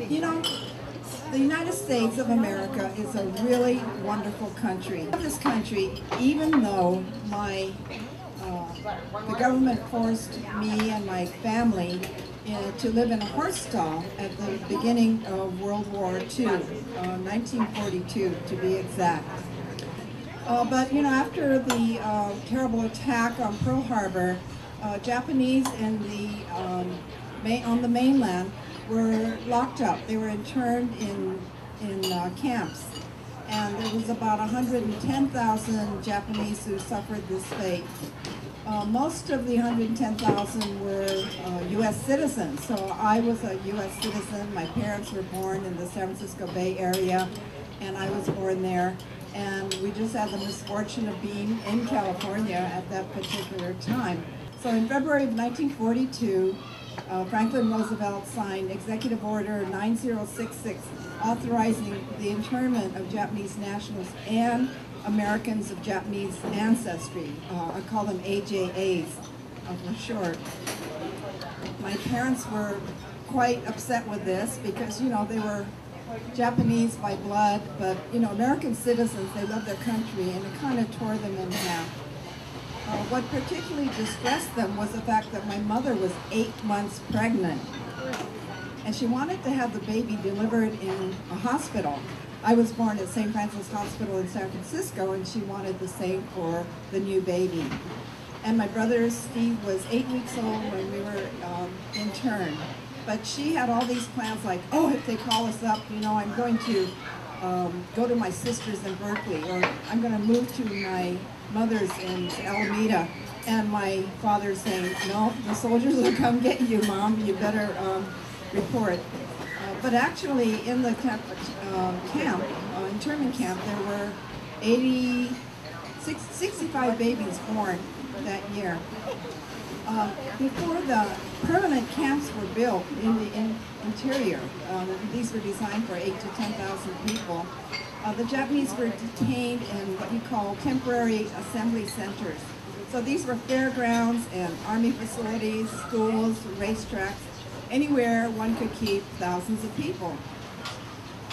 You know, the United States of America is a really wonderful country. I love this country, even though the government forced me and my family to live in a horse stall at the beginning of World War II, 1942 to be exact. But you know, after the terrible attack on Pearl Harbor, Japanese on the mainland were locked up. They were interned in camps, and there was about 110,000 Japanese who suffered this fate. Most of the 110,000 were U.S. citizens, so I was a U.S. citizen. My parents were born in the San Francisco Bay Area, and I was born there. And we just had the misfortune of being in California at that particular time. So in February of 1942, Franklin Roosevelt signed Executive Order 9066, authorizing the internment of Japanese nationals and Americans of Japanese ancestry. I call them AJAs for short. My parents were quite upset with this because, you know, they were Japanese by blood, but, you know, American citizens, they love their country, and it kind of tore them in half. What particularly distressed them was the fact that my mother was 8 months pregnant, and she wanted to have the baby delivered in a hospital. I was born at St. Francis Hospital in San Francisco, and she wanted the same for the new baby. And my brother Steve was 8 weeks old when we were interned. But she had all these plans like, oh, if they call us up, you know, I'm going to go to my sister's in Berkeley, or I'm going to move to my mother's in Alameda. And my father's saying, no, the soldiers will come get you, Mom, you better report. But actually, in the internment camp, there were 65 babies born that year. Before the permanent camps were built in the interior, these were designed for 8,000 to 10,000 people, the Japanese were detained in what you call temporary assembly centers. So these were fairgrounds and army facilities, schools, racetracks, anywhere one could keep thousands of people.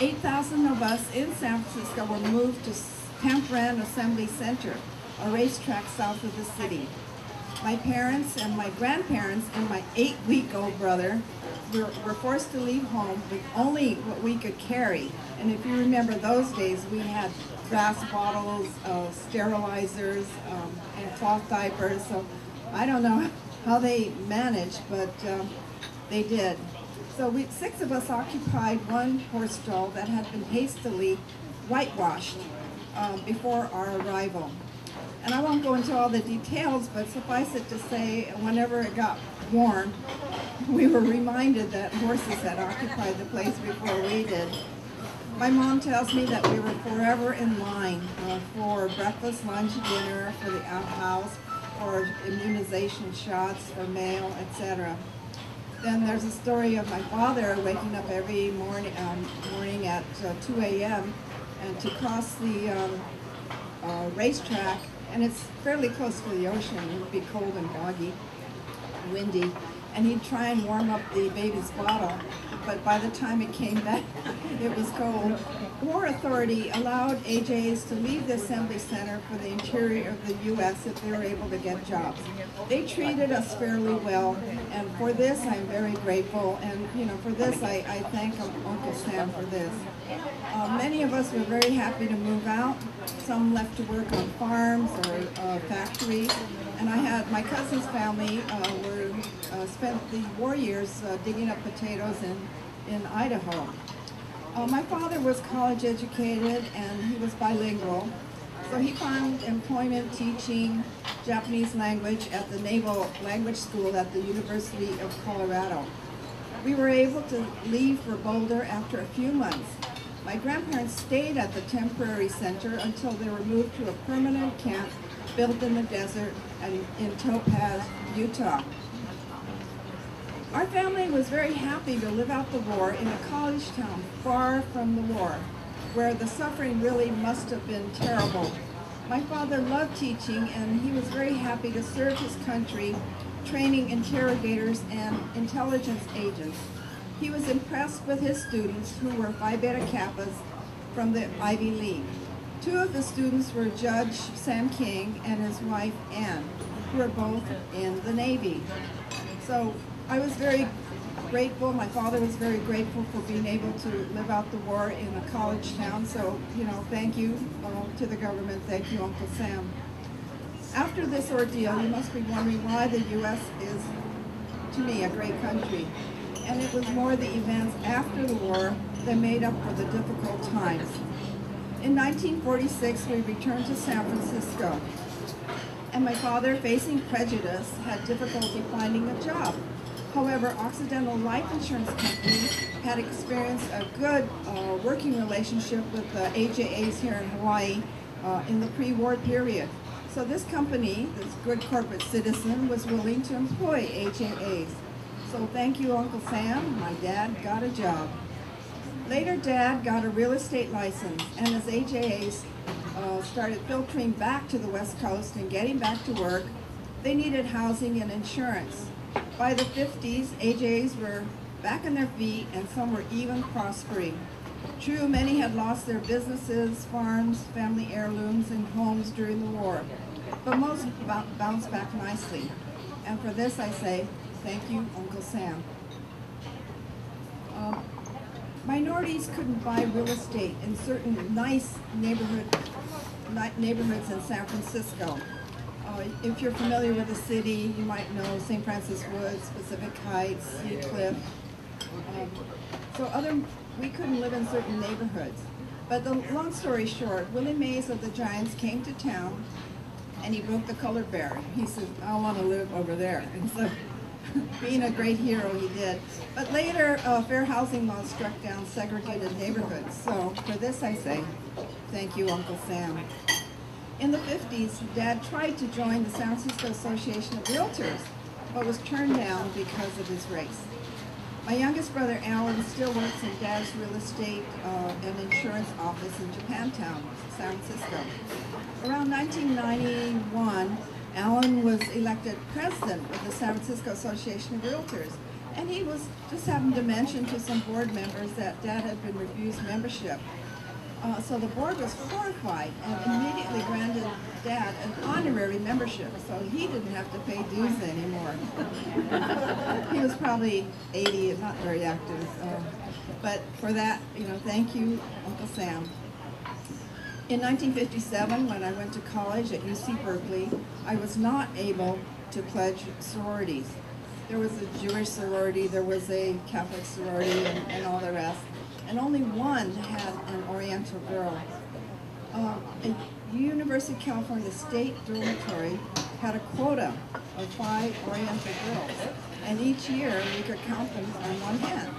8,000 of us in San Francisco were moved to Camp Rand Assembly Center, a racetrack south of the city. My parents and my grandparents and my 8-week-old brother were forced to leave home with only what we could carry. And if you remember those days, we had glass bottles, sterilizers, and cloth diapers. So I don't know how they managed, but they did. So 6 of us occupied one horse stall that had been hastily whitewashed before our arrival. And I won't go into all the details, but suffice it to say, whenever it got warm, we were reminded that horses had occupied the place before we did. My mom tells me that we were forever in line for breakfast, lunch, dinner, for the outhouse, for immunization shots, for mail, etc. Then there's a story of my father waking up every morning at 2 a.m. and to cross the racetrack, and it's fairly close to the ocean. It would be cold and foggy, windy, and he'd try and warm up the baby's bottle, but by the time it came back, it was cold. The War Authority allowed AJs to leave the assembly center for the interior of the U.S. if they were able to get jobs. They treated us fairly well, and for this I'm very grateful, and you know, for this I thank Uncle Sam for this. Many of us were very happy to move out. Some left to work on farms or factories, and my cousin's family spent the war years digging up potatoes in Idaho. My father was college educated and he was bilingual, so he found employment teaching Japanese language at the Naval Language School at the University of Colorado. We were able to leave for Boulder after a few months. My grandparents stayed at the temporary center until they were moved to a permanent camp built in the desert in Topaz, Utah. Our family was very happy to live out the war in a college town far from the war, where the suffering really must have been terrible. My father loved teaching, and he was very happy to serve his country, training interrogators and intelligence agents. He was impressed with his students who were Phi Beta Kappas from the Ivy League. Two of the students were Judge Sam King and his wife Ann, who were both in the Navy. So I was very grateful. My father was very grateful for being able to live out the war in a college town. So, thank you to the government. Thank you, Uncle Sam. After this ordeal, you must be wondering why the U.S. is, to me, a great country. And it was more the events after the war that made up for the difficult times. In 1946, we returned to San Francisco, and my father, facing prejudice, had difficulty finding a job. However, Occidental Life Insurance Company had experienced a good working relationship with the AJAs here in Hawaii in the pre-war period. So this company, this good corporate citizen, was willing to employ AJAs. So thank you, Uncle Sam. My dad got a job. Later, Dad got a real estate license, and as AJAs started filtering back to the West Coast and getting back to work, they needed housing and insurance. By the 50s, AJAs were back on their feet, and some were even prospering. True, many had lost their businesses, farms, family heirlooms, and homes during the war, but most bounced back nicely. And for this I say, thank you, Uncle Sam. Minorities couldn't buy real estate in certain nice neighborhoods in San Francisco. If you're familiar with the city, you might know St. Francis Woods, Pacific Heights, Sea Cliff. We couldn't live in certain neighborhoods. But the long story short, Willie Mays of the Giants came to town, and he broke the color barrier. He said, I want to live over there. And so, being a great hero, he did. But later, fair housing laws struck down segregated neighborhoods. So for this I say, thank you, Uncle Sam. In the 50s, Dad tried to join the San Francisco Association of Realtors, but was turned down because of his race. My youngest brother, Alan, still works in Dad's real estate and insurance office in Japantown, San Francisco. Around 1991, Alan was elected president of the San Francisco Association of Realtors, and he was just happened to mention to some board members that Dad had been refused membership. So the board was horrified and immediately granted Dad an honorary membership, so he didn't have to pay dues anymore. He was probably 80 and not very active, but for that, thank you, Uncle Sam. In 1957, when I went to college at UC Berkeley, I was not able to pledge sororities. There was a Jewish sorority, there was a Catholic sorority, and all the rest. And only one had an Oriental girl. A University of California State Dormitory had a quota of 5 Oriental girls, and each year we could count them on one hand.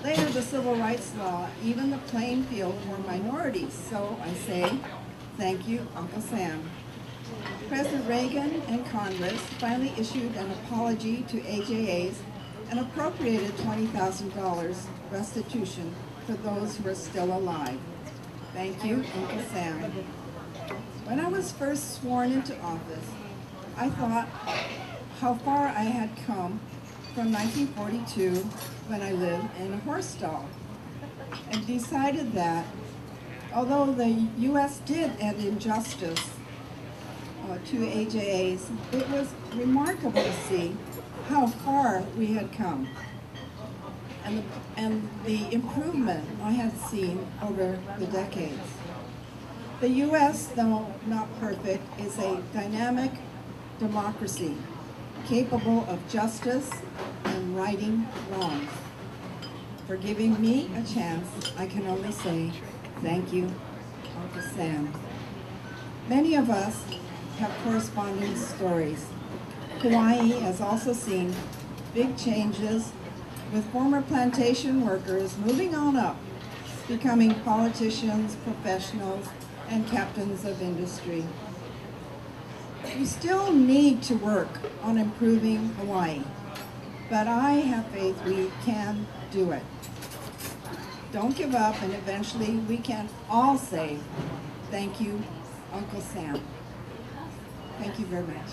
Later, the civil rights law evened the playing field for minorities, so I say, thank you, Uncle Sam. President Reagan and Congress finally issued an apology to AJAs and appropriated $20,000 restitution for those who are still alive. Thank you, Uncle Sam. When I was first sworn into office, I thought how far I had come from 1942 when I lived in a horse stall, and decided that although the U.S. did end injustice to AJAs, it was remarkable to see how far we had come and the improvement I had seen over the decades. The U.S., though not perfect, is a dynamic democracy capable of justice and righting wrongs. For giving me a chance, I can only say thank you, Uncle Sam. Many of us have corresponding stories. Hawaii has also seen big changes, with former plantation workers moving on up, becoming politicians, professionals, and captains of industry. We still need to work on improving Hawaii, but I have faith we can do it. Don't give up, and eventually we can all say, thank you, Uncle Sam. Thank you very much.